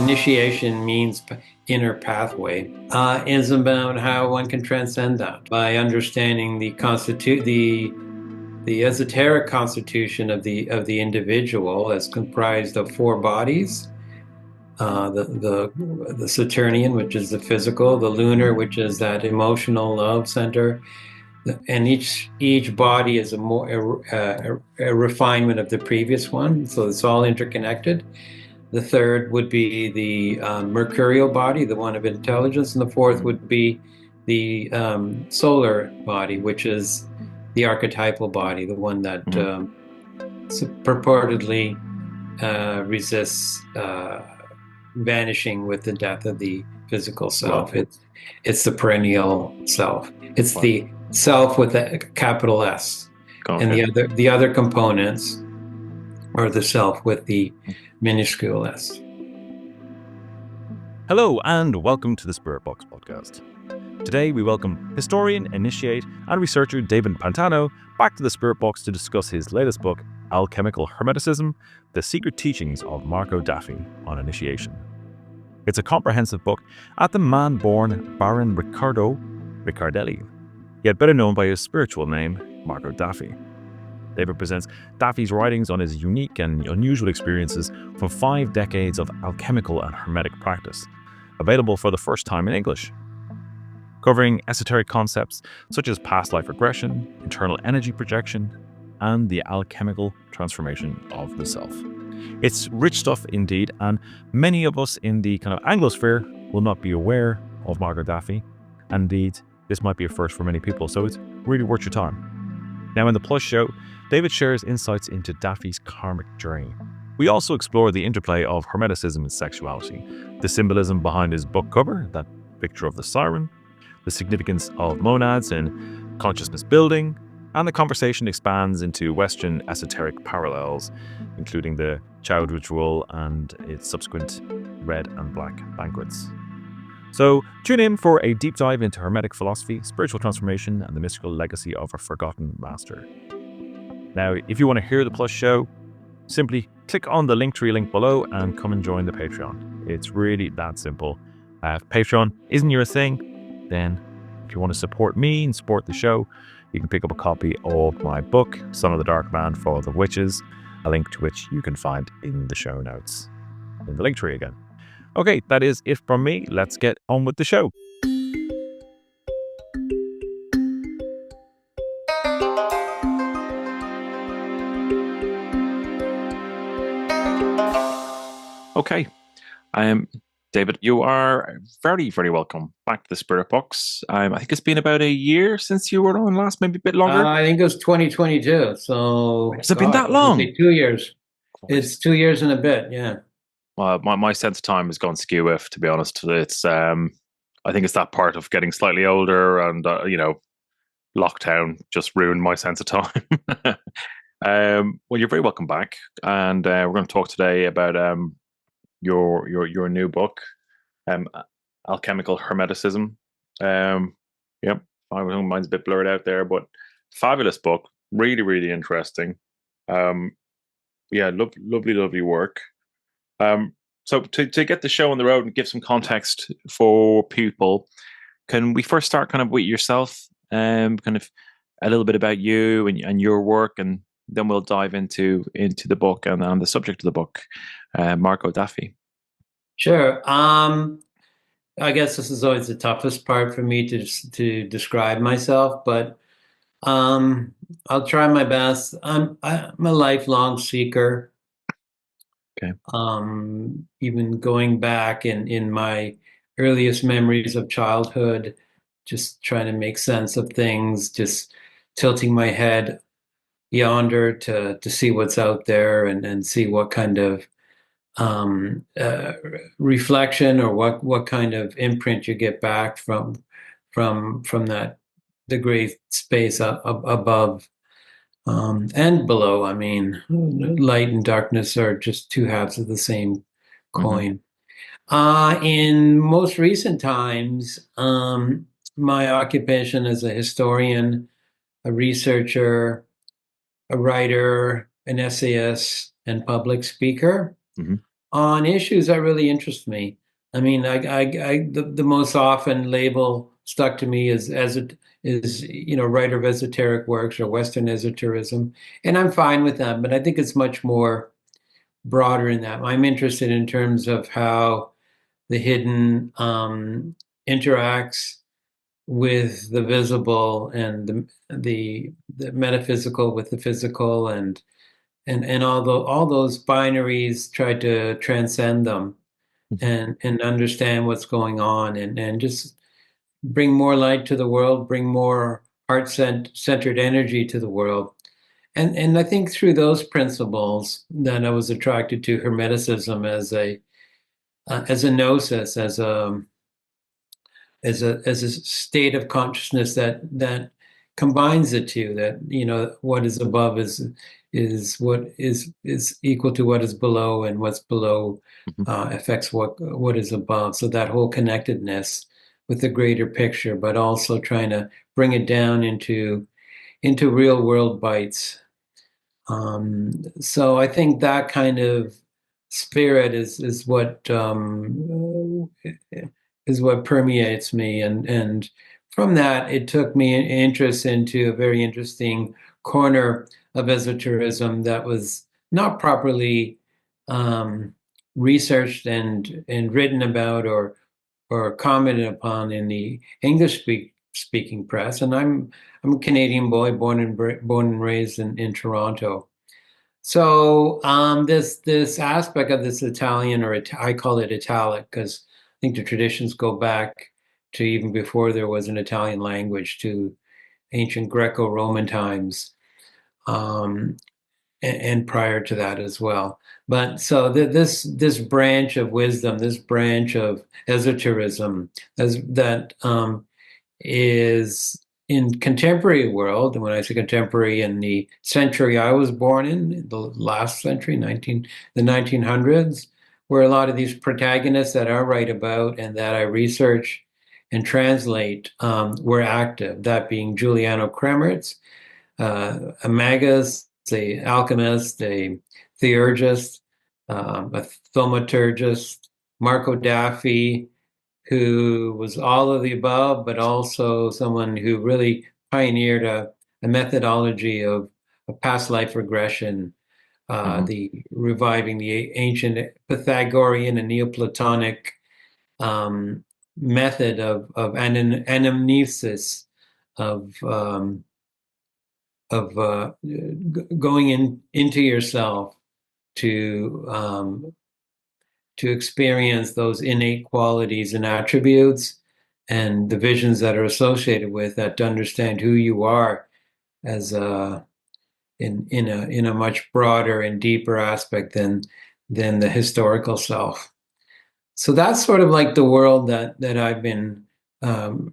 initiation means inner pathway, is about how one can transcend that by understanding the esoteric constitution of the individual as comprised of four bodies. The Saturnian, which is the physical, the lunar, which is that emotional love center, and each body is a refinement of the previous one, so it's all interconnected. The third would be the mercurial body, the one of intelligence, and the fourth would be the solar body, which is the archetypal body, the one that purportedly resists vanishing with the death of the physical self. Wow. It's the perennial self. It's the self with a capital S. Okay. And the other components are the self with the minuscule S. Hello and welcome to the Spirit Box podcast. Today we welcome historian, initiate and researcher David Pantano back to the Spirit Box to discuss his latest book, Alchemical Hermeticism, The Secret Teachings of Marco Daffi on Initiation. It's a comprehensive book at the man-born Baron Ricciardo Ricciardelli, yet better known by his spiritual name, Marco Daffi. David presents Daffi's writings on his unique and unusual experiences from 5 decades of alchemical and hermetic practice, available for the first time in English. Covering esoteric concepts such as past life regression, internal energy projection, and the alchemical transformation of the self. It's rich stuff indeed, and many of us in the kind of Anglosphere will not be aware of Marco Daffi. Indeed, this might be a first for many people, so it's really worth your time. Now in the Plus show, David shares insights into Daffi's karmic journey. We also explore the interplay of hermeticism and sexuality, the symbolism behind his book cover, that picture of the siren, the significance of monads in consciousness building, and the conversation expands into Western esoteric parallels, including the Chöd ritual and its subsequent Red and Black Banquets. So tune in for a deep dive into hermetic philosophy, spiritual transformation, and the mystical legacy of a forgotten master. Now, if you want to hear the Plus show, simply click on the Linktree link below and come and join the Patreon. It's really that simple. If Patreon isn't your thing, then if you want to support me and support the show, you can pick up a copy of my book, Son of the Dark Man for the Witches, a link to which you can find in the show notes, in the Linktree again. Okay, that is it from me. Let's get on with the show. Okay, David, you are very, very welcome back to the Spirit Box. I think it's been about a year since you were on last, maybe a bit longer. I think it was 2022. So has it been that long? 2 years. It's 2 years and a bit, yeah. Well, my sense of time has gone skew if, to be honest. It's I think it's that part of getting slightly older and lockdown just ruined my sense of time. Well, you're very welcome back, and we're going to talk today about your new book, Alchemical Hermeticism. Yep, mine's a bit blurred out there, but fabulous book, really, really interesting. Yeah, lovely work. So to get the show on the road and give some context for people, can we first start kind of with yourself, kind of a little bit about you and your work, and then we'll dive into the book and the subject of the book, Marco Daffi. Sure. I guess this is always the toughest part for me to describe myself, but I'll try my best. I'm a lifelong seeker. Okay. Even going back in my earliest memories of childhood, just trying to make sense of things, just tilting my head yonder to see what's out there and see what kind of reflection or what kind of imprint you get back from that the gray space above and below. I mean, light and darkness are just two halves of the same coin. In most recent times, my occupation as a historian, a researcher, a writer, an essayist, and public speaker on issues that really interest me. I mean, the most often label stuck to me is writer of esoteric works or Western esotericism, and I'm fine with that. But I think it's much more broader in that. I'm interested in terms of how the hidden interacts with the visible and the metaphysical with the physical and all those binaries try to transcend them and understand what's going on and just bring more light to the world, bring more heart-centered energy to the world. And I think through those principles that I was attracted to Hermeticism as a gnosis, as a state of consciousness that combines the two, that what is above is what is equal to what is below, and what's below Mhm. affects what is above. So that whole connectedness with the greater picture, but also trying to bring it down into real world bites. So I think that kind of spirit is what permeates me, and from that it took me an interest into a very interesting corner of esotericism that was not properly um, researched and written about or commented upon in the speaking press. And I'm a Canadian boy, born and raised in Toronto. So this aspect of this Italian, I call it Italic because I think the traditions go back to even before there was an Italian language, to ancient Greco-Roman times, and prior to that as well. But so this branch of wisdom, this branch of esotericism, that is in contemporary world, and when I say contemporary, in the century I was born in, the last century, the 1900s, where a lot of these protagonists that I write about and that I research and translate were active. That being Giuliano Kremertz, a Magus, a alchemist, a theurgist, a thaumaturgist, Marco Daffi, who was all of the above, but also someone who really pioneered a methodology of past life regression, Mhm. the reviving the ancient Pythagorean and Neoplatonic um, method of anamnesis, of going into yourself to to experience those innate qualities and attributes and the visions that are associated with that, to understand who you are as in a much broader and deeper aspect than the historical self. So that's sort of like the world that I've been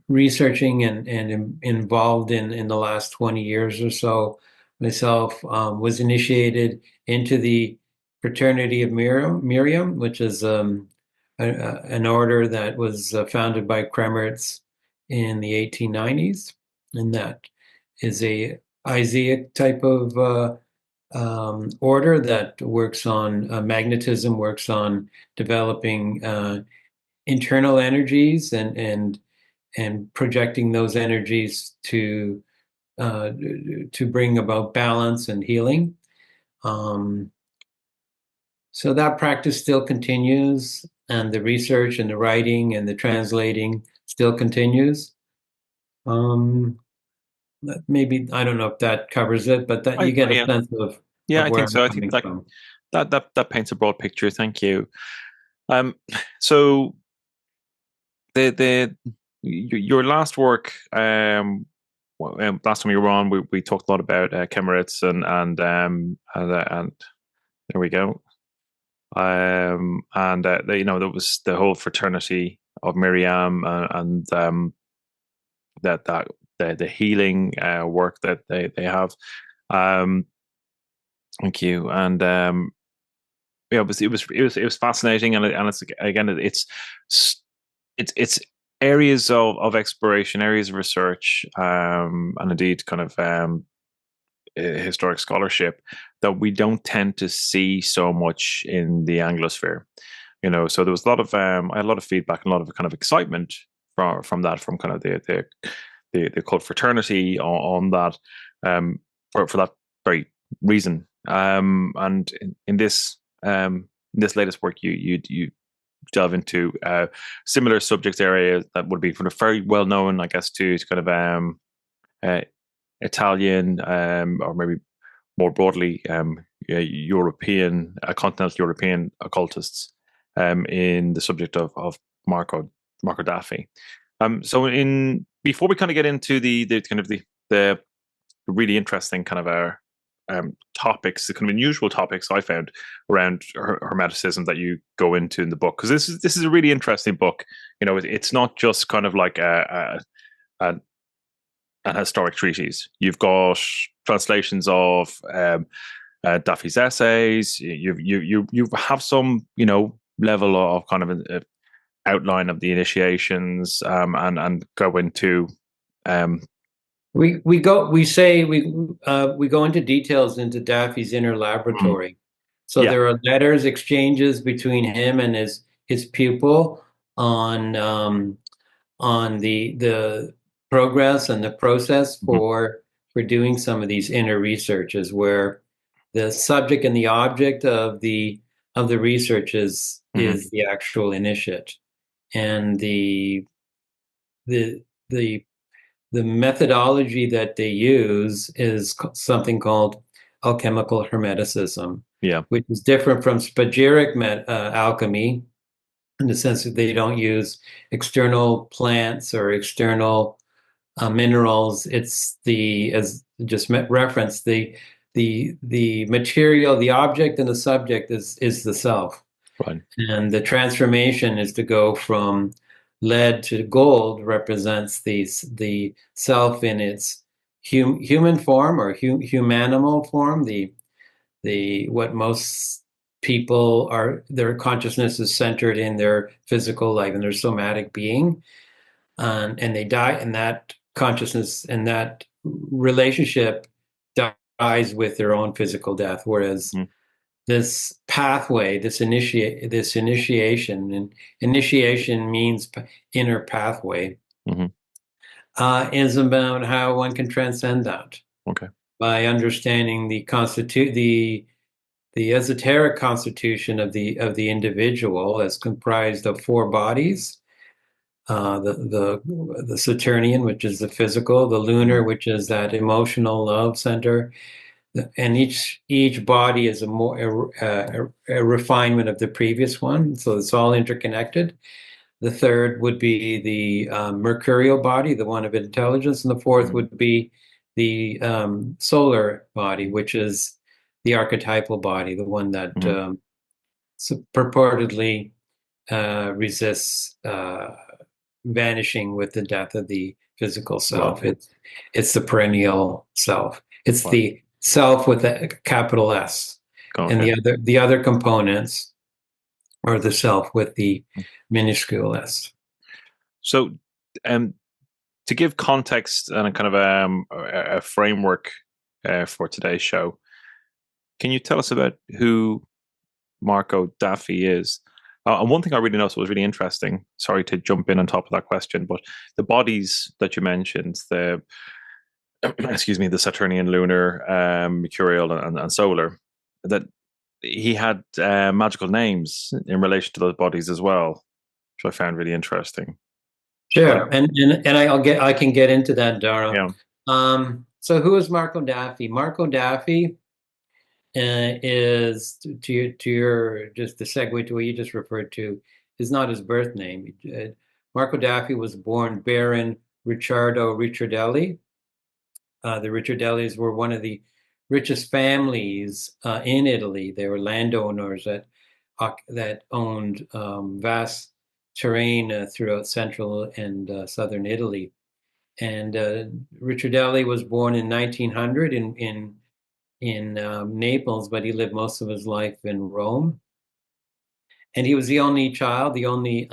researching and involved in the last 20 years or so. Myself was initiated into the Fraternity of Miriam, which is an order that was founded by Kremertz in the 1890s, and that is a Isaiah type of order that works on magnetism, works on developing internal energies and projecting those energies to bring about balance and healing. Um, so that practice still continues, and the research and the writing and the translating still continues. Um, Maybe I don't know if that covers it, but that you get a Yeah, sense yeah, of I where think I'm so. I think coming from. that paints a broad picture. Thank you. Um, so the your last work, last time you were on, we talked a lot about Kemeritz and there we go. And there was the whole fraternity of Miriam, and that the healing work that they have. Um, thank you. And yeah, it was fascinating, and it's again it's areas of exploration, areas of research, and indeed kind of historic scholarship that we don't tend to see so much in the Anglosphere. So there was a lot of I had a lot of feedback and a lot of kind of excitement from that, from kind of the cult fraternity on that, for that very reason. And in this latest work, you delve into similar subject areas that would be kind of very well known, I guess, to kind of Italian, or maybe more broadly European, continental European occultists, in the subject of Marco Daffi. So before we kind of get into the kind of the really interesting kind of topics, the kind of unusual topics I found around Hermeticism that you go into in the book, because this is a really interesting book. It's not just kind of like an historic treatise. You've got translations of Daffi's essays. You have some level of kind of an outline of the initiations, and go into we go into details into Daffy's inner laboratory. So Yeah. there are letters exchanges between him and his pupil on the progress and the process for doing some of these inner researches, where the subject and the object of the research is the actual initiate, and the methodology that they use is something called alchemical hermeticism, which is different from spagyric alchemy, in the sense that they don't use external plants or external minerals. It's as just referenced, the material, the object, and the subject is the self. Right. And the transformation is to go from lead to gold, represents the self in its human form, or humanimal form, the what most people their consciousness is centered in their physical life and their somatic being, and they die, and that consciousness and that relationship dies with their own physical death. Whereas this pathway, this initiation, and initiation means inner pathway, is about how one can transcend that. Okay. By understanding the esoteric constitution of the individual, as comprised of four bodies: the Saturnian, which is the physical; the lunar, which is that emotional love center; and each body is a refinement of the previous one, so it's all interconnected. The third would be the mercurial body, the one of intelligence, and the fourth would be the solar body, which is the archetypal body, the one that purportedly resists vanishing with the death of the physical self. Wow. It's the perennial self. It's the self with a capital S. Okay. And the other components are the self with the minuscule s. So, to give context and a kind of a framework for today's show, can you tell us about who Marco Daffi is? And one thing I really noticed was really interesting. Sorry to jump in on top of that question, but the bodies that you mentioned, the the Saturnian, lunar, mercurial, and solar, that he had magical names in relation to those bodies as well, which I found really interesting. Sure, and I can get into that, Dara. Yeah. So who is Marco Daffi? Marco Daffi is, to your just the segue to what you just referred to, is not his birth name. Marco Daffi was born Baron Ricciardo Ricciardelli. The Ricciardellis were one of the richest families in Italy. They were landowners that owned vast terrain throughout central and southern Italy. And Ricciardelli was born in 1900 in Naples, but he lived most of his life in Rome. And he was the only child, the only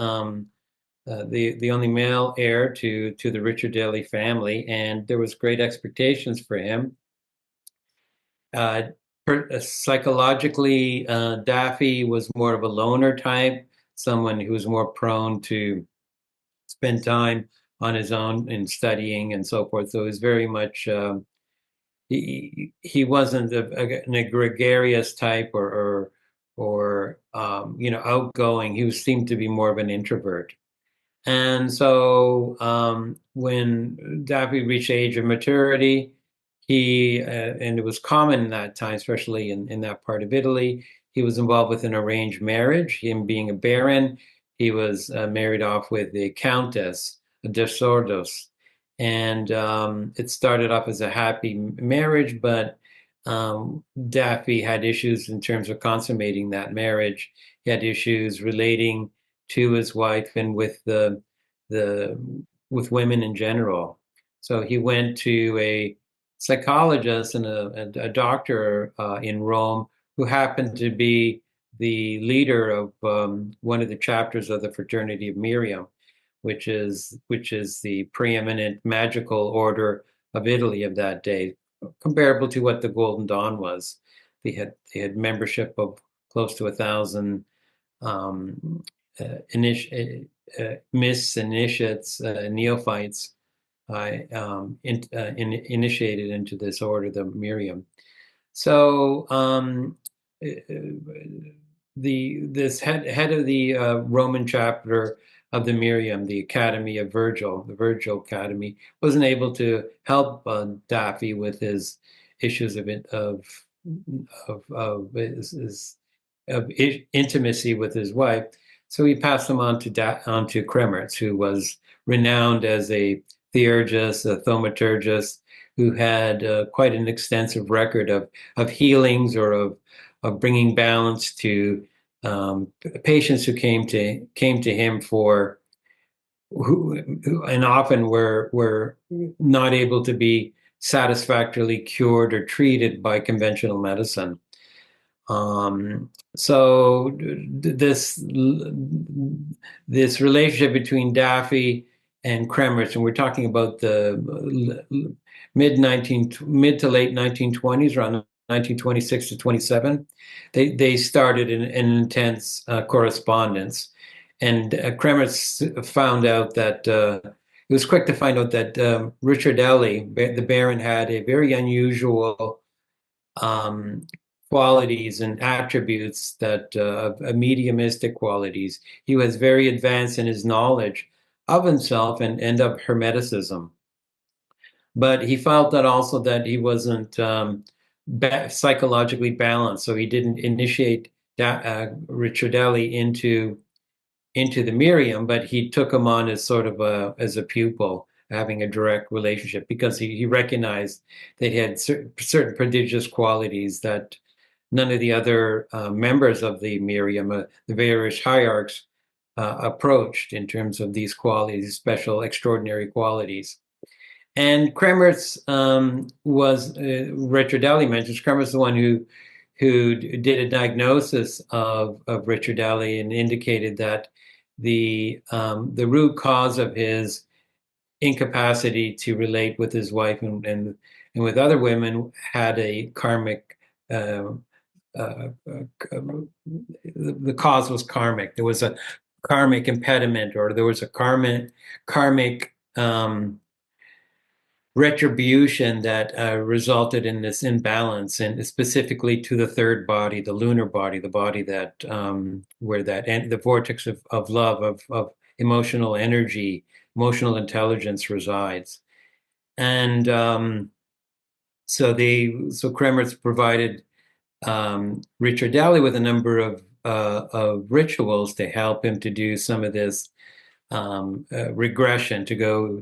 male heir to the Ricciardelli family, and there was great expectations for him. Uh, Psychologically, Daffi was more of a loner type, someone who was more prone to spend time on his own in studying and so forth. So it was very much he wasn't an gregarious type or outgoing. He seemed to be more of an introvert. And so when Daffy reached the age of maturity, and it was common in that time, especially in that part of Italy, he was involved with an arranged marriage. Him being a baron, he was married off with the Countess de Sordos. And it started off as a happy marriage, but Daffy had issues in terms of consummating that marriage. He had issues relating to his wife and the with women in general. So he went to a psychologist and a doctor in Rome who happened to be the leader of one of the chapters of the Fraternity of Miriam, which is the preeminent magical order of Italy of that day, comparable to what the Golden Dawn was. They had membership of close to 1,000 um, myths, initiates, neophytes initiated into this order, the Miriam. So this head of the Roman chapter of the Miriam, the Academy of Virgil, the Virgil Academy, wasn't able to help Daffy with his issues of intimacy with his wife. So he passed them on to Kremertz, who was renowned as a theurgist, a thaumaturgist, who had quite an extensive record of healings or of bringing balance to patients who came to him for who and often were not able to be satisfactorily cured or treated by conventional medicine. So this relationship between Daffy and Kremertz, and we're talking about the mid to late 1920s, around 1926 to 27. They started an intense correspondence, and Kremertz found out that he was quick to find out that Ricciardelli, the Baron, had a very unusual um, qualities and attributes that mediumistic qualities. He was very advanced in his knowledge of himself and of Hermeticism. But he felt that also that he wasn't psychologically balanced, so he didn't initiate Ricciardelli into the Miriam, but he took him on as sort of as a pupil, having a direct relationship because he recognized that he had certain prodigious qualities that none of the other members of the Miriam, the various hierarchs, approached in terms of these qualities, special, extraordinary qualities. And Kremertz was Ricciardelli mentions Kremertz the one who did a diagnosis of Ricciardelli and indicated that the root cause of his incapacity to relate with his wife and with other women had a karmic. The cause was karmic. There was a karmic impediment, or there was a karmic retribution that resulted in this imbalance, and specifically to the third body, the lunar body, the body that where that and the vortex of love, of emotional energy, emotional intelligence resides. And so Kremertz provided Ricciardelli with a number of rituals to help him to do some of this regression, to go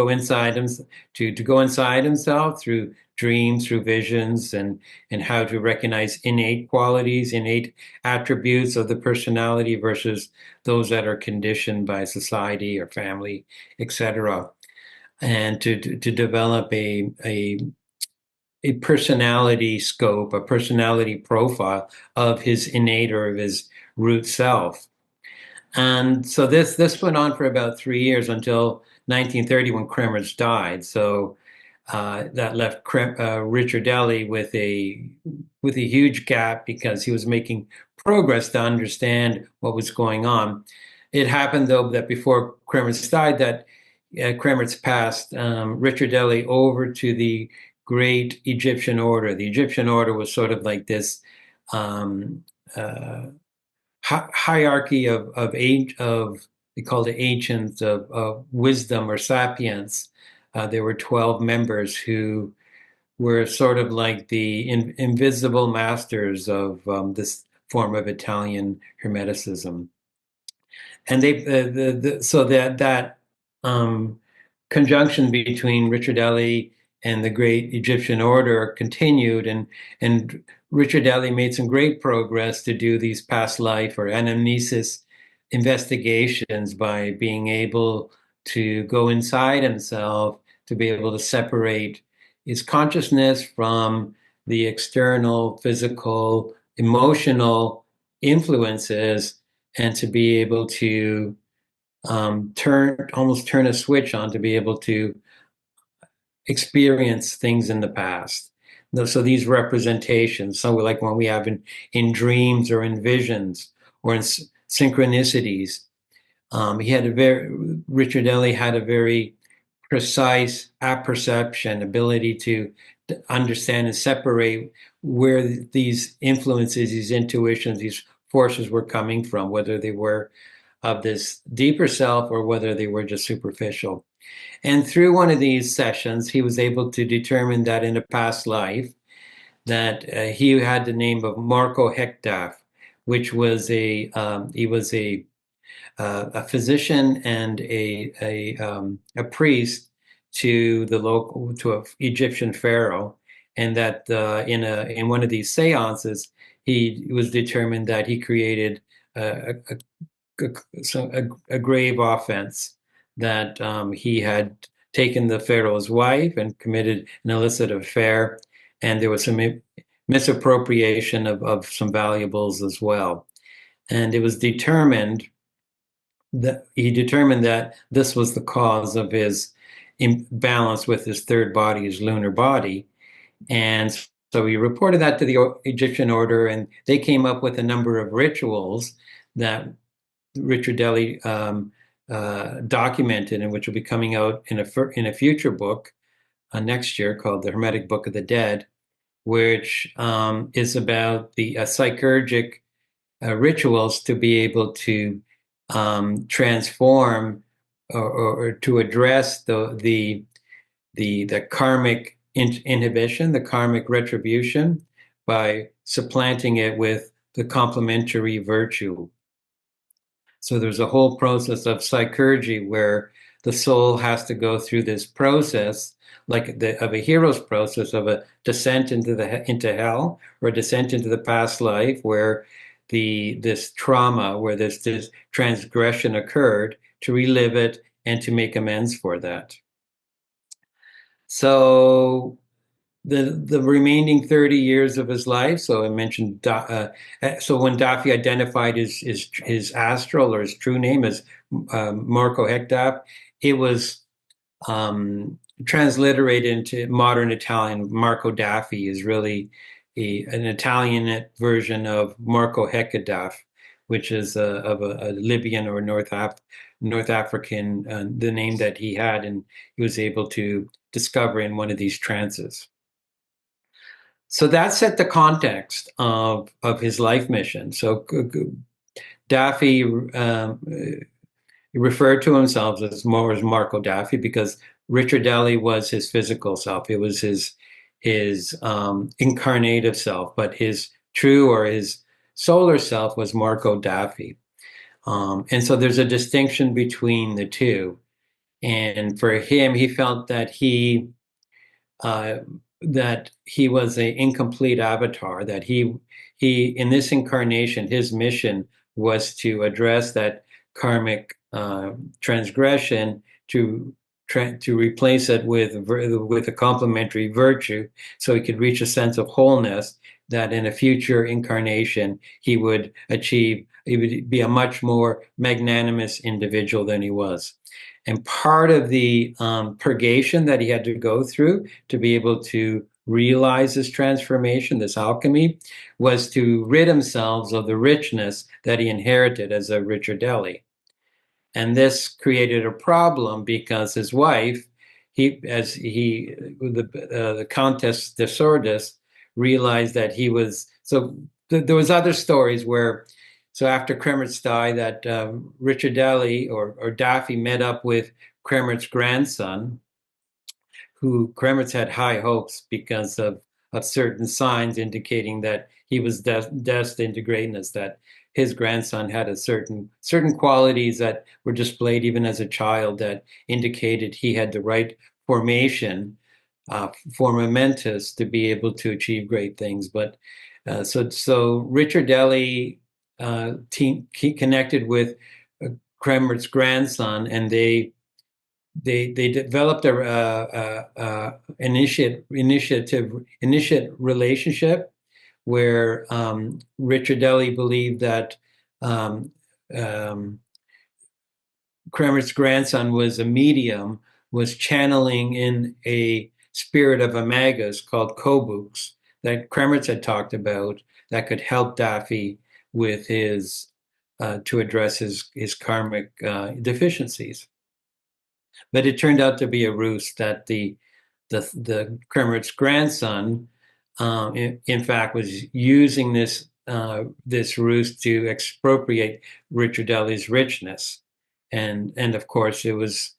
inside him, to go inside himself through dreams, through visions, and how to recognize innate qualities, innate attributes of the personality versus those that are conditioned by society or family, etc. And to develop a personality scope, a personality profile of his innate or of his root self. And so this went on for about 3 years until 1930 when Kremertz died. So that left Ricciardelli with a huge gap because he was making progress to understand what was going on. It happened, though, that before Kremertz died, that Kremertz passed Ricciardelli over to the great Egyptian order. The Egyptian order was sort of like this hierarchy of they called it ancients of wisdom or sapience. There were 12 members who were sort of like the invisible masters of this form of Italian Hermeticism. And so that conjunction between Ricciardelli and the great Egyptian order continued, and Ricciardelli made some great progress to do these past life or anamnesis investigations by being able to go inside himself, to be able to separate his consciousness from the external, physical, emotional influences, and to be able to turn a switch on to be able to experience things in the past. So these representations, so like when we have in dreams or in visions or in synchronicities, Ricciardelli had a very precise apperception, ability to understand and separate where these influences, these intuitions, these forces were coming from, whether they were of this deeper self or whether they were just superficial. And through one of these sessions, he was able to determine that in a past life, that he had the name of Marco Daffi, which was he was a physician and a priest to an Egyptian pharaoh, and that in one of these seances, he was determined that he created a grave offense, that he had taken the pharaoh's wife and committed an illicit affair, and there was some misappropriation of some valuables as well. And it was determined that this was the cause of his imbalance with his third body, his lunar body. And so he reported that to the Egyptian order, and they came up with a number of rituals that Ricciardelli documented, and which will be coming out in a future book next year called the Hermetic Book of the Dead, which is about the psychurgic rituals to be able to transform or to address the karmic inhibition, the karmic retribution, by supplanting it with the complementary virtue. So there's a whole process of psychurgy where the soul has to go through this process, like of a hero's process of a descent into hell, or a descent into the past life, where this trauma, where this transgression occurred, to relive it and to make amends for that. So the remaining 30 years of his life. So I mentioned, so when Daffi identified his astral or his true name as Marco Daffi, it was transliterated into modern Italian. Marco Daffi is really an Italian version of Marco Daffi, which is of a Libyan or North African, the name that he had, and he was able to discover in one of these trances. So that set the context of his life mission. So Daffi referred to himself as Marco Daffi because Ricciardelli was his physical self. It was his incarnative self, but his true or his solar self was Marco Daffi. And so there's a distinction between the two. And for him, he felt that he was an incomplete avatar, that he in this incarnation, his mission was to address that karmic transgression, to replace it with a complementary virtue, so he could reach a sense of wholeness, that in a future incarnation he would be a much more magnanimous individual than he was. And part of the purgation that he had to go through to be able to realize this transformation, this alchemy, was to rid himself of the richness that he inherited as a Ricciardelli. And this created a problem because his wife, the Countess de Sordis, realized that he was, there was other stories where, so after Kremertz died, that Ricciardelli or Daffi met up with Kremertz's grandson, who Kremertz had high hopes because of certain signs indicating that he was destined to greatness, that his grandson had certain qualities that were displayed even as a child that indicated he had the right formation, forma mentis, to be able to achieve great things. But so Ricciardelli he connected with Kremertz's grandson, and they developed a initiate relationship where Ricciardelli believed that Kremertz's grandson was a medium, was channeling in a spirit of a Magus called Kobux that Kremertz had talked about that could help Daffi with his to address his karmic deficiencies. But it turned out to be a ruse that the Kremertz grandson, in fact, was using this ruse to expropriate Ricciardelli's richness, and of course it was,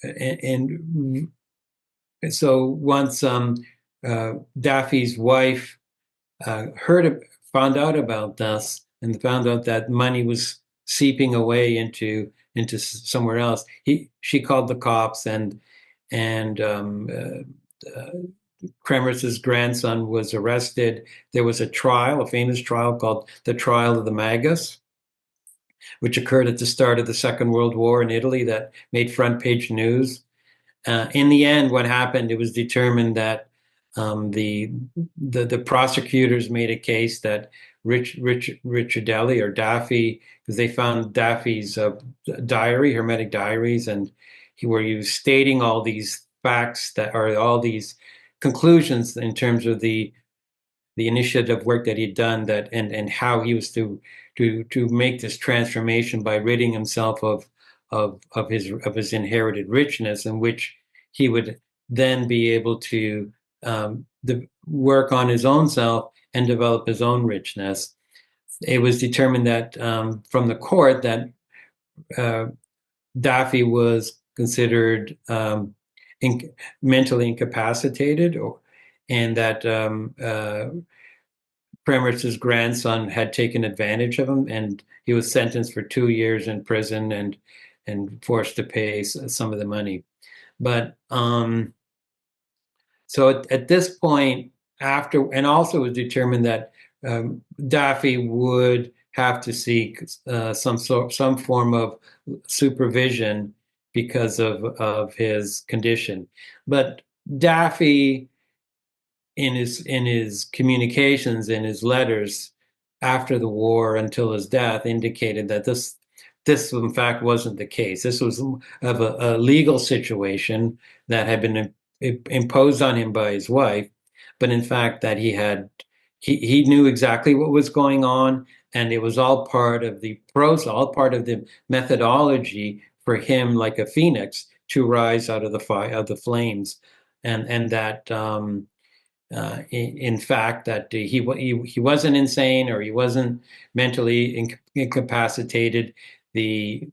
and so once Daffy's wife found out about this and found out that money was seeping away into somewhere else, she called the cops, and Kremertz's grandson was arrested. There was a famous trial called the Trial of the Magus, which occurred at the start of the Second World War in Italy, that made front page news. In the end, what happened, it was determined that the prosecutors made a case that Ricciardelli or Daffi, because they found Daffi's diary, hermetic diaries, and where he was stating all these facts that are all these conclusions in terms of the initiative work that he'd done, that and how he was to make this transformation by ridding himself of his inherited richness, in which he would then be able to work on his own self and develop his own richness. It was determined that from the court that Daffi was considered mentally incapacitated, and that Kremertz's grandson had taken advantage of him, and he was sentenced for 2 years in prison and forced to pay some of the money. But so at this point, and also it was determined that Daffi would have to seek some form of supervision because of his condition. But Daffi, in his communications, in his letters after the war until his death, indicated that this in fact wasn't the case. This was of a legal situation that had been imposed on him by his wife, but in fact that he knew exactly what was going on, and it was all part of the process, all part of the methodology for him, like a phoenix, to rise out of the fire, of the flames, and that in fact that he wasn't insane, or he wasn't mentally incapacitated. The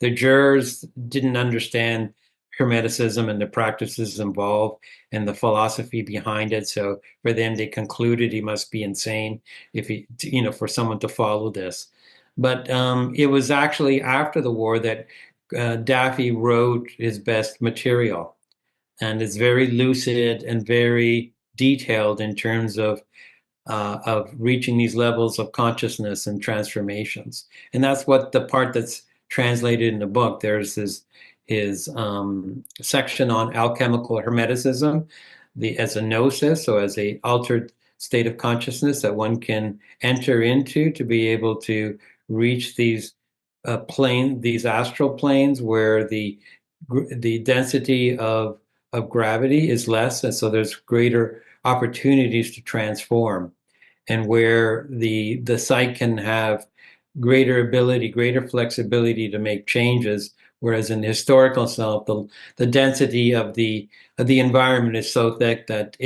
jurors didn't understand Hermeticism and the practices involved and the philosophy behind it. So for them, they concluded he must be insane for someone to follow this. But it was actually after the war that Daffi wrote his best material, and it's very lucid and very detailed in terms of reaching these levels of consciousness and transformations. And that's what the part that's translated in the book. There's his section on alchemical hermeticism as a gnosis, so as a altered state of consciousness that one can enter into to be able to reach these these astral planes where the density of gravity is less, and so there's greater opportunities to transform, and where the psyche can have greater ability, greater flexibility to make changes. Whereas in the historical self, the density of the environment is so thick that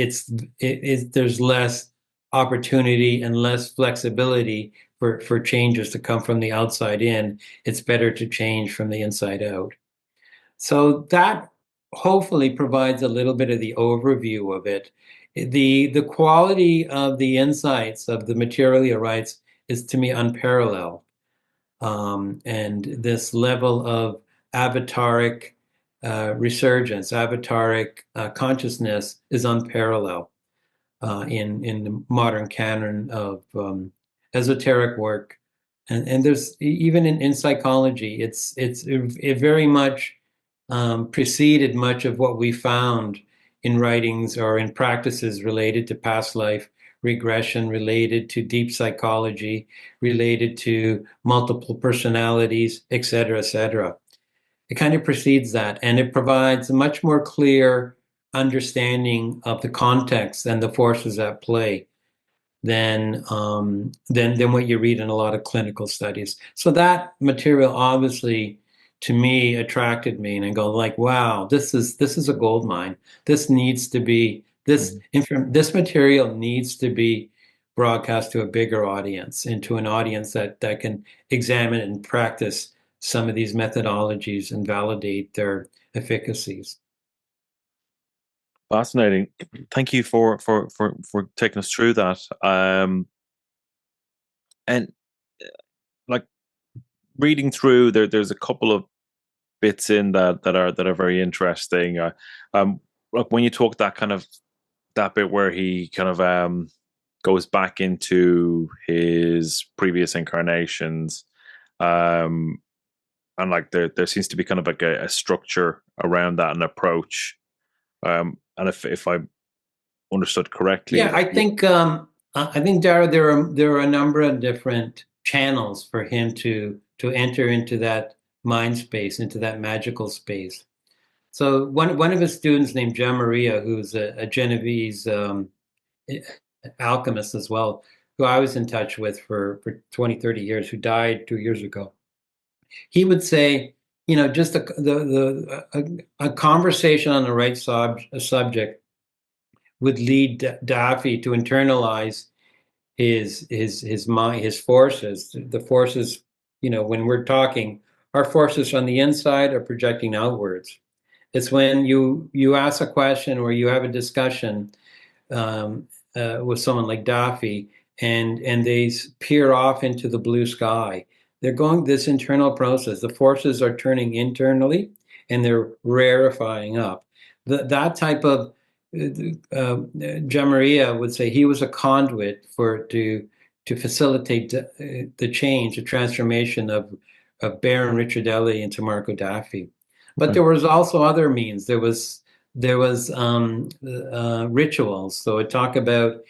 there's less opportunity and less flexibility for changes to come from the outside in. It's better to change from the inside out. So that hopefully provides a little bit of the overview of it. The quality of the insights of the material he writes is to me unparalleled. And this level of avataric resurgence, avataric consciousness is unparalleled in the modern canon of esoteric work. And there's even in psychology, it very much preceded much of what we found in writings or in practices related to past life regression, related to deep psychology, related to multiple personalities, et cetera, et cetera. It kind of precedes that, and it provides a much more clear understanding of the context and the forces at play than what you read in a lot of clinical studies. So that material obviously, to me, attracted me, and I go like, wow, this is a gold mine. This needs to be this material needs to be broadcast to a bigger audience, into an audience that can examine and practice some of these methodologies and validate their efficacies. Fascinating. Thank you for taking us through that. And like reading through, there's a couple of bits in that are very interesting. Like when you talk that bit where he kind of goes back into his previous incarnations, and like there seems to be kind of like a structure around that, an approach. And if I understood correctly, yeah, I think Dara, there are a number of different channels for him to enter into that mind space, into that magical space. So one of his students named Gian Maria, who's a Genovese alchemist as well, who I was in touch with for 20, 30 years, who died 2 years ago. He would say, just a conversation on the right subject would lead Daffi to internalize his mind, his forces, the forces. When we're talking, our forces on the inside are projecting outwards. It's when you ask a question or you have a discussion with someone like Daffi, and they peer off into the blue sky. They're going this internal process. The forces are turning internally, and they're rarefying up. That type of Jamaria would say he was a conduit to facilitate the change, the transformation of Baron Ricciardelli into Marco Daffi. But there was also other means. There was rituals. So I talk about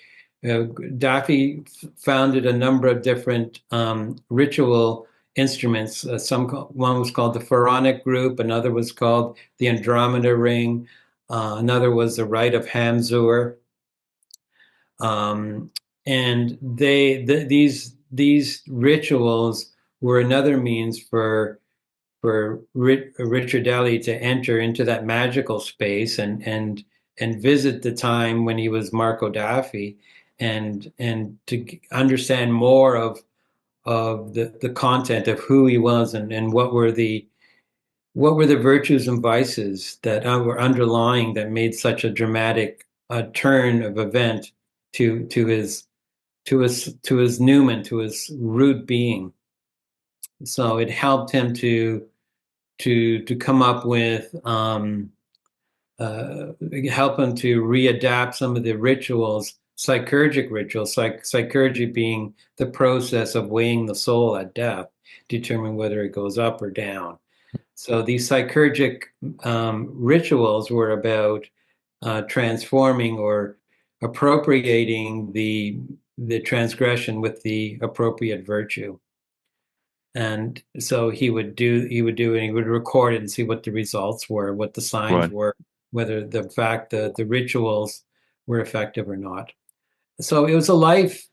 Daffi founded a number of different ritual instruments. One was called the Pharaonic group. Another was called the Andromeda ring. Another was the Rite of Hamzur. And these rituals were another means for Ricciardelli to enter into that magical space and visit the time when he was Marco Daffi, and to understand more of the content of who he was, and what were the virtues and vices that were underlying, that made such a dramatic turn of event to his Newman, to his root being. So it helped him to come up with help him to readapt some of the rituals, psychurgic rituals, psychurgy being the process of weighing the soul at death, determine whether it goes up or down. So these psychurgic rituals were about transforming or appropriating the transgression with the appropriate virtue. And so he would do it, and he would record it and see what the results were, what the signs Right. were, whether the fact that the rituals were effective or not. So it was a life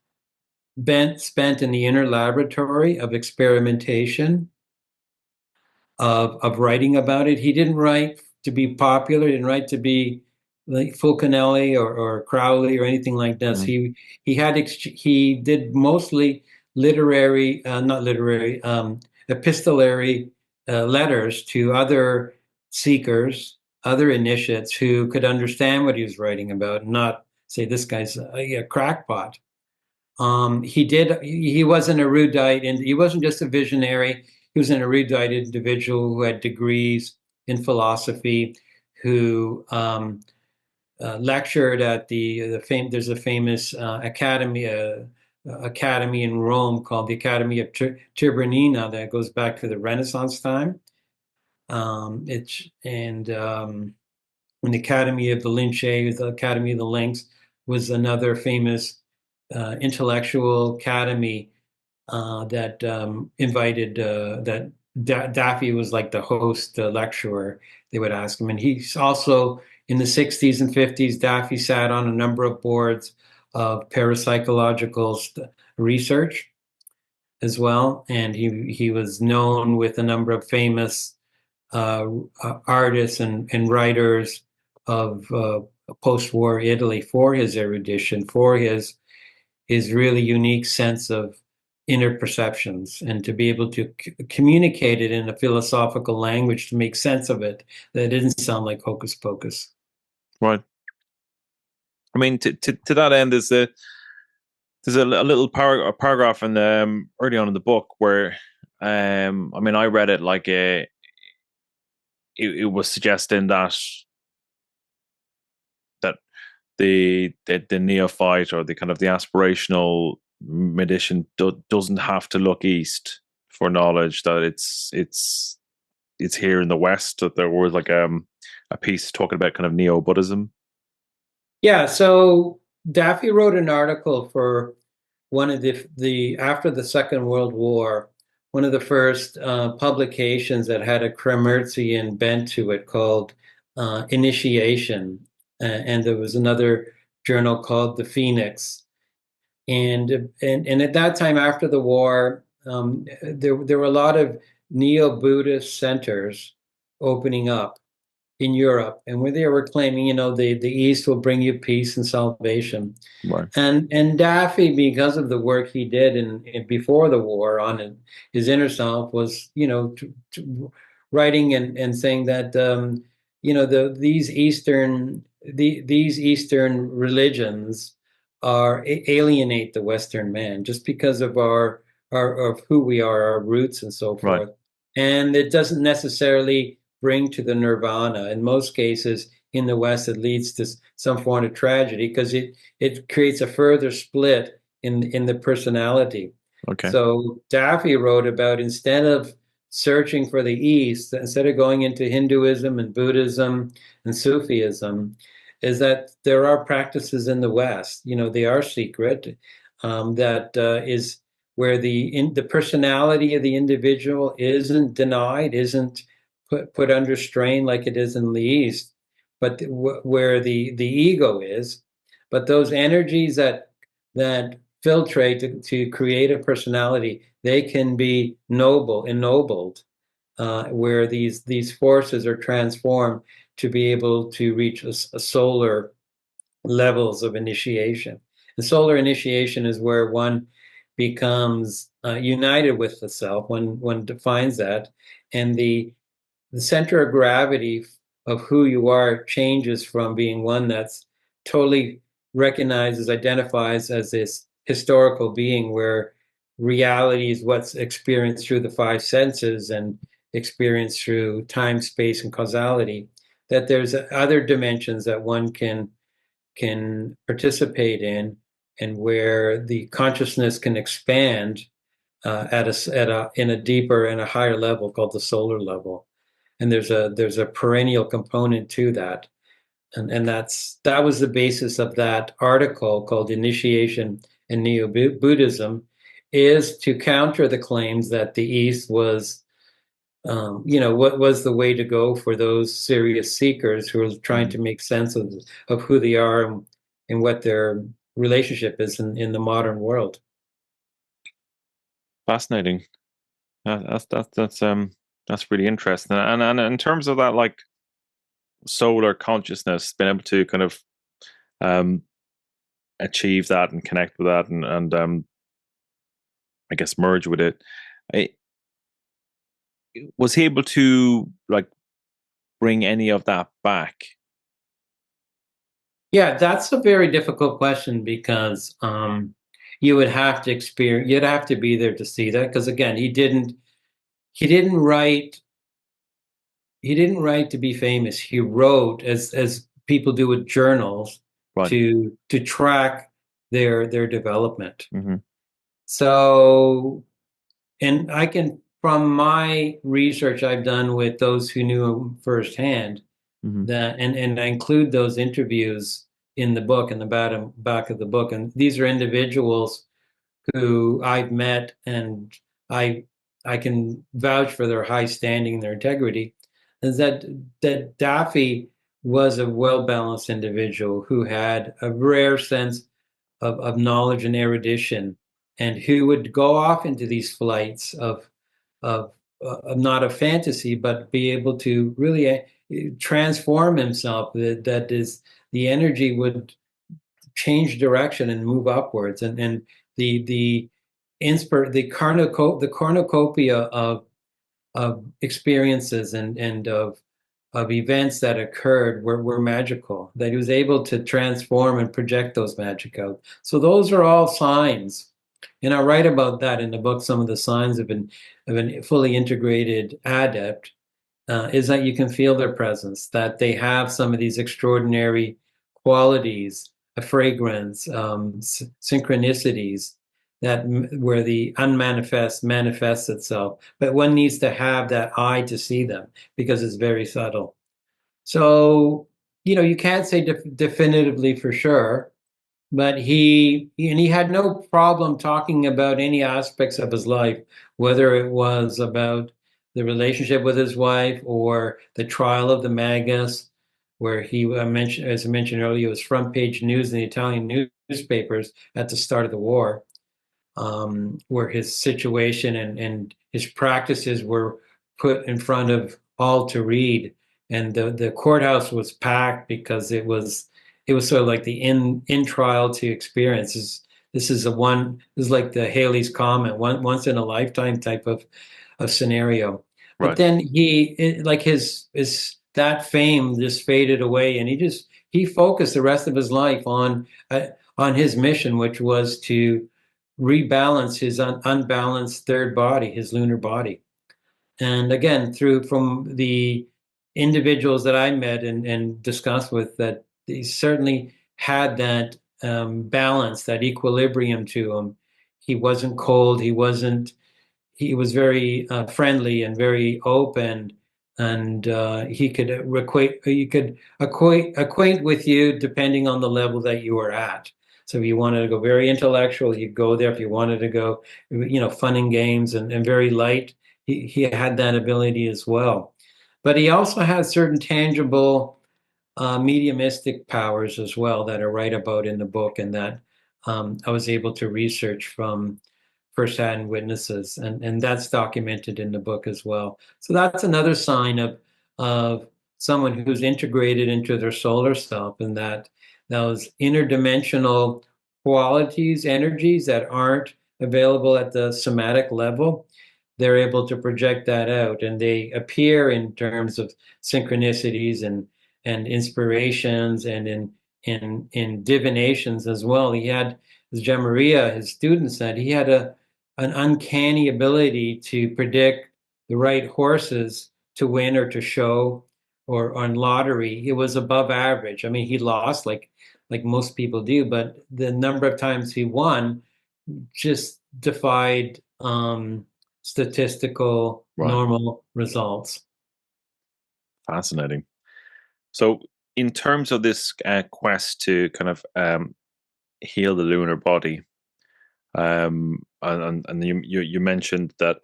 spent in the inner laboratory of experimentation, of writing about it. He didn't write to be popular. He didn't write to be like Fulcanelli or Crowley or anything like this. Mm. He did mostly literary, not literary, epistolary letters to other seekers, other initiates who could understand what he was writing about, and not say this guy's a crackpot. He was an erudite, and he wasn't just a visionary. He was an erudite individual who had degrees in philosophy, who lectured at there's a famous academy in Rome called the Academy of Tibernina that goes back to the Renaissance time. It's and the Academy of the Lynchets, the Academy of the Lynx, was another famous intellectual academy that invited that Daffi was like the host, the lecturer. They would ask him, and he's also in the 60s and 50s. Daffi sat on a number of boards of parapsychological research as well, and he was known with a number of famous artists and writers of post-war Italy for his erudition, for his really unique sense of inner perceptions, and to be able to communicate it in a philosophical language to make sense of it that didn't sound like hocus pocus. Right. I mean, to that end, there's a little paragraph in early on in the book where, I mean, I read it like it was suggesting that the neophyte, or the kind of the aspirational magician, doesn't have to look east for knowledge, that it's here in the West. That there was like a piece talking about kind of neo-Buddhism. Yeah, so Daffy wrote an article for one of the after the Second World War, one of the first publications that had a Kremerzian bent to it, called Initiation, and there was another journal called The Phoenix, and at that time after the war, there were a lot of neo-Buddhist centers opening up in Europe, and where they were claiming, the East will bring you peace and salvation. Right. And Daffy, because of the work he did in before the war on his inner self, was writing and saying that these Eastern religions alienate the Western man just because of our of who we are, our roots, and so Right. forth. And it doesn't necessarily bring to the nirvana. In most cases, in the West, it leads to some form of tragedy because it creates a further split in the personality. Okay. So Daffy wrote about, instead of searching for the East, instead of going into Hinduism and Buddhism and Sufism, is that there are practices in the West. They are secret. That is where the personality of the individual isn't denied, isn't put under strain like it is in the East, but where the ego is. But those energies that filtrate to create a personality, they can be ennobled, where these forces are transformed to be able to reach a solar levels of initiation. And solar initiation is where one becomes united with the self. One defines that, and the center of gravity of who you are changes from being one that's totally recognizes, identifies as this historical being, where reality is what's experienced through the five senses and experienced through time, space, and causality, that there's other dimensions that one can participate in, and where the consciousness can expand in a deeper and a higher level called the solar level. And there's a perennial component to that. and that was the basis of that article called Initiation and Neo-Buddhism, is to counter the claims that the East was, what was the way to go for those serious seekers who are trying to make sense of who they are and what their relationship is in the modern world. Fascinating. That's really interesting. And in terms of that, like solar consciousness, being able to kind of achieve that and connect with that, and I guess merge with it. Was he able to like bring any of that back? Yeah, that's a very difficult question because you would have to experience, you'd have to be there to see that. Because again, he didn't write, he didn't write to be famous. He wrote as people do with journals Right. to track their development. Mm-hmm. So, and I can, from my research I've done with those who knew him firsthand, Mm-hmm. that and I include those interviews in the book, in the back of the book. And these are individuals who I've met, and I I can vouch for their high standing, their integrity. Is that Daffy was a well-balanced individual who had a rare sense of knowledge and erudition, and who would go off into these flights of not a fantasy, but be able to really transform himself. That is, the energy would change direction and move upwards, and the the cornucopia of experiences and of events that occurred were magical, that he was able to transform and project those magic out. So those are all signs. And I write about that in the book, some of the signs of an fully integrated adept, is that you can feel their presence, that they have some of these extraordinary qualities, a fragrance, synchronicities, that where the unmanifest manifests itself. But one needs to have that eye to see them because it's very subtle. So, you can't say definitively for sure, but he had no problem talking about any aspects of his life, whether it was about the relationship with his wife or the trial of the Magus, where as I mentioned earlier, it was front page news in the Italian newspapers at the start of the war, where his situation and his practices were put in front of all to read, and the courthouse was packed because it was sort of like the in trial to experience. This is like the Halley's Comet, once in a lifetime type of scenario. But Right. then like his that fame just faded away, and he focused the rest of his life on his mission, which was to rebalance his unbalanced third body, his lunar body. And again, from the individuals that I met and discussed with, that he certainly had that balance, that equilibrium to him. He wasn't cold. He was very friendly and very open, and he could acquaint with you depending on the level that you were at. So if you wanted to go very intellectual, you'd go there. If you wanted to go, fun and games and very light, he had that ability as well. But he also had certain tangible mediumistic powers as well that I write about in the book, and that I was able to research from firsthand witnesses, and that's documented in the book as well. So that's another sign of someone who's integrated into their solar self, and that those interdimensional qualities, energies that aren't available at the somatic level, they're able to project that out, and they appear in terms of synchronicities and inspirations and in divinations as well. He had, as Maria, his student, said, he had an uncanny ability to predict the right horses to win or to show, or on lottery. It was above average. I mean, he lost like most people do, but the number of times he won just defied statistical Right. normal results. Fascinating. So in terms of this quest to kind of heal the lunar body, and you mentioned that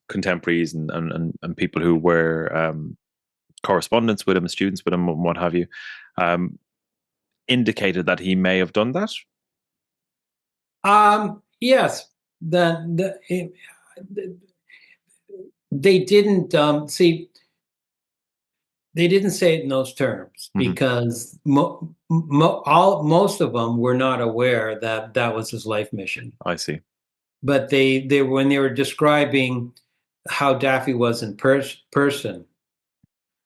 contemporaries and people who were correspondents with him, students with him, and what have you, indicated that he may have done that. Yes, they didn't see. They didn't say it in those terms because most of them were not aware that that was his life mission. I see. But they when they were describing how Daffi was in person,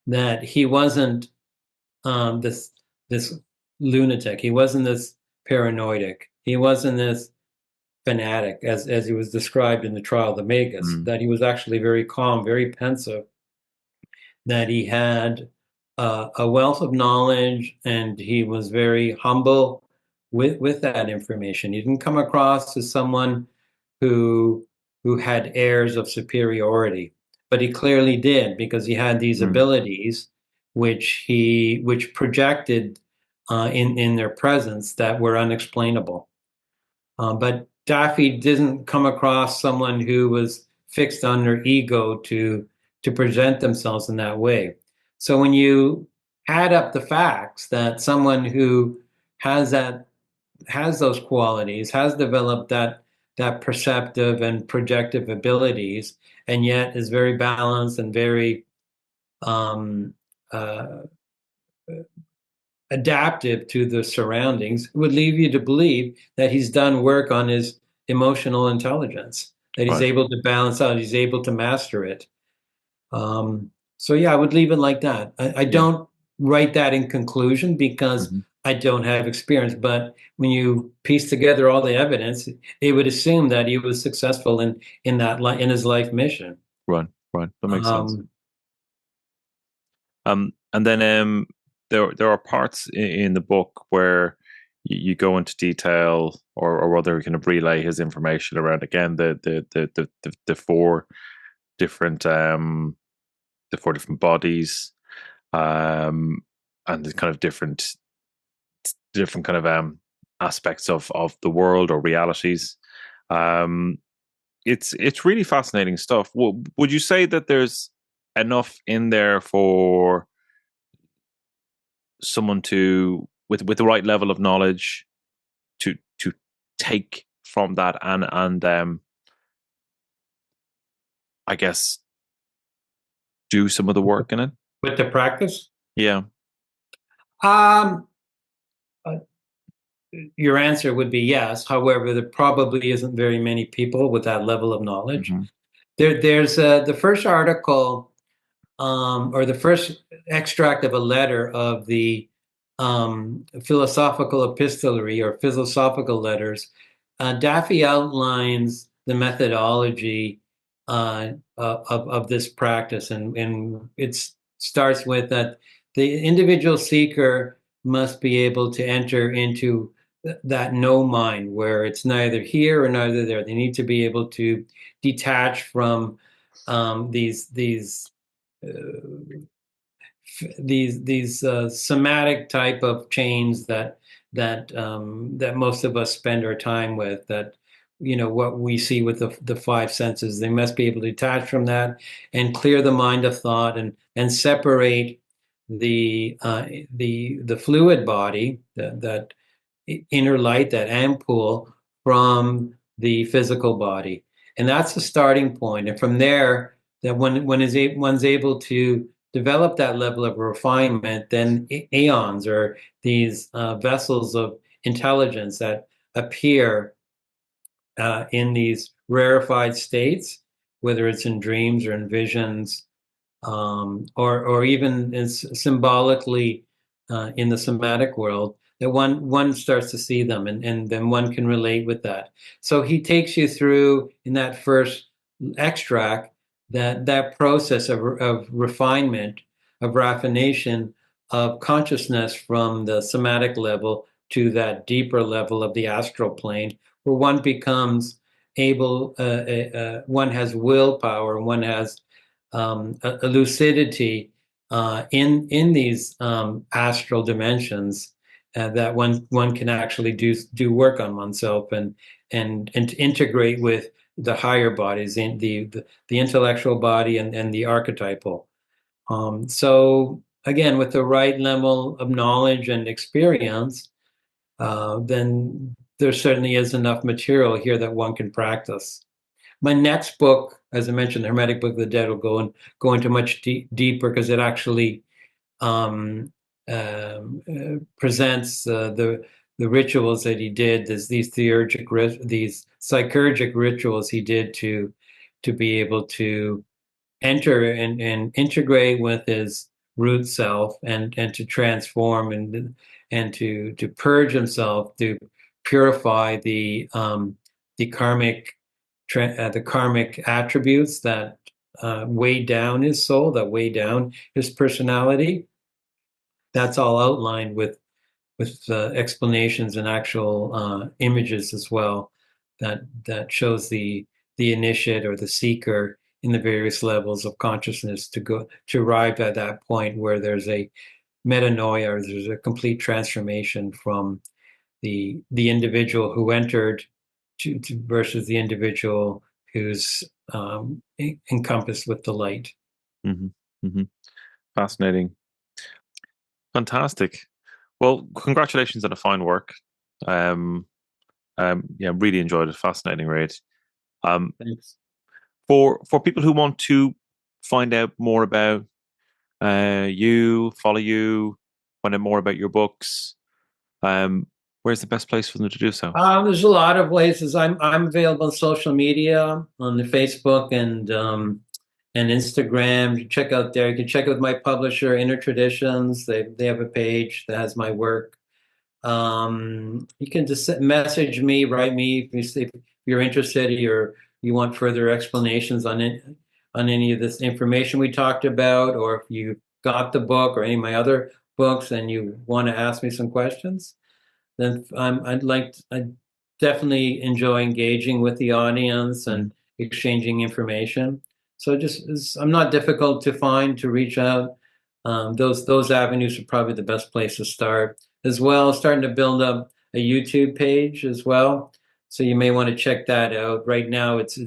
that he wasn't this lunatic. He wasn't this paranoidic. He wasn't this fanatic, as he was described in the trial of the Magus. That he was actually very calm, very pensive. That he had a wealth of knowledge, and he was very humble with that information. He didn't come across as someone who had airs of superiority, but he clearly did, because he had these abilities which projected in their presence that were unexplainable. But Daffi didn't come across someone who was fixed on their ego to present themselves in that way. So when you add up the facts that someone who has those qualities, has developed that perceptive and projective abilities, and yet is very balanced and very adaptive to the surroundings, would lead you to believe that he's done work on his emotional intelligence, that he's able to balance out, he's able to master it. So yeah, I would leave it like that. I don't write that in conclusion because I don't have experience, but when you piece together all the evidence, it would assume that he was successful in his life mission. Right. That makes sense. And then there are parts in the book where you go into detail, or rather, kind of relay his information around again the four different bodies, and the kind of different kind of aspects of the world or realities. It's really fascinating stuff. Would you say that there's enough in there for someone to, with the right level of knowledge, to take from that and I guess do some of the work in it with the practice? Yeah. Your answer would be yes. However, there probably isn't very many people with that level of knowledge. There's the first article, or the first extract of a letter of the philosophical epistolary or philosophical letters. Daffi outlines the methodology of this practice, and it starts with that the individual seeker must be able to enter into that no mind, where it's neither here or neither there. They need to be able to detach from these somatic type of chains that most of us spend our time with, that what we see with the five senses. They must be able to detach from that and clear the mind of thought, and separate the fluid body, that inner light, that ampoule, from the physical body. And that's the starting point. And from there, that one's able to develop that level of refinement, then aeons, or these vessels of intelligence that appear in these rarefied states, whether it's in dreams or in visions, or even symbolically in the somatic world, that one starts to see them, and then one can relate with that. So he takes you through, in that first extract, that process of refinement, of raffination of consciousness from the somatic level to that deeper level of the astral plane, where one becomes able, one has willpower, one has a lucidity in these astral dimensions, that one can actually do work on oneself and to integrate with the higher bodies, in the intellectual body and the archetypal. So again, with the right level of knowledge and experience, then there certainly is enough material here that one can practice. My next book, as I mentioned, the Hermetic Book of the Dead, will go into much deeper, because it actually presents the rituals that he did. There's these these psychurgic rituals he did to be able to enter and integrate with his root self, and to transform and to purge himself, to purify the karmic attributes that weigh down his soul, that weigh down his personality. That's all outlined with explanations and actual images as well, that shows the initiate or the seeker in the various levels of consciousness to arrive at that point where there's a metanoia, or there's a complete transformation from the individual who entered to versus the individual who's encompassed with the light. Mm-hmm. Mm-hmm. Fascinating. Fantastic. Well, congratulations on a fine work. Yeah, really enjoyed it. Fascinating read. Thanks. For people who want to find out more about you, follow you, find out more about your books, where's the best place for them to do so? There's a lot of places. I'm available on social media, on the Facebook and Instagram. You check out there. You can check out my publisher, Inner Traditions. They have a page that has my work. You can just message me, write me if you're interested, or you want further explanations on it, on any of this information we talked about, or if you got the book or any of my other books and you want to ask me some questions, then I definitely enjoy engaging with the audience and exchanging information. So I'm not difficult to find, to reach out. Those avenues are probably the best place to start. As well, starting to build up a YouTube page as well. So you may want to check that out. Right now, it's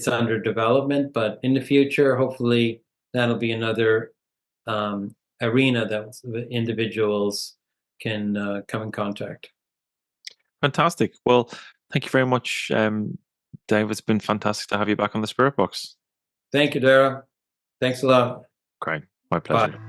under development, but in the future, hopefully, that'll be another arena that individuals can come in contact. Fantastic. Well, thank you very much, Dave. It's been fantastic to have you back on the Spirit Box. Thank you, Dara. Thanks a lot. Great. My pleasure. Bye.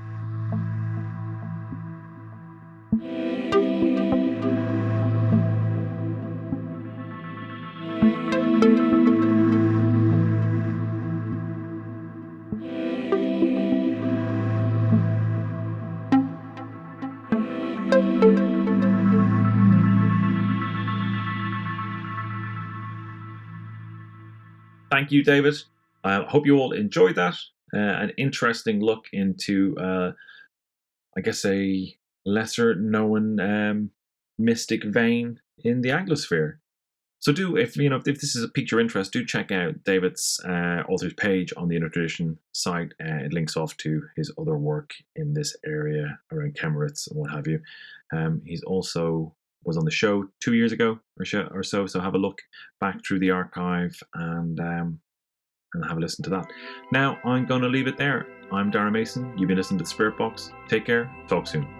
Thank you, David. I hope you all enjoyed that. An interesting look into, I guess, a lesser known mystic vein in the Anglosphere. So if this is piqued your interest, do check out David's author's page on the Inner Tradition site. It links off to his other work in this area around Chemerites and what have you. He's also was on the show 2 years ago or so. So have a look back through the archive and have a listen to that. Now I'm going to leave it there. I'm Dara Mason. You've been listening to the Spirit Box. Take care. Talk soon.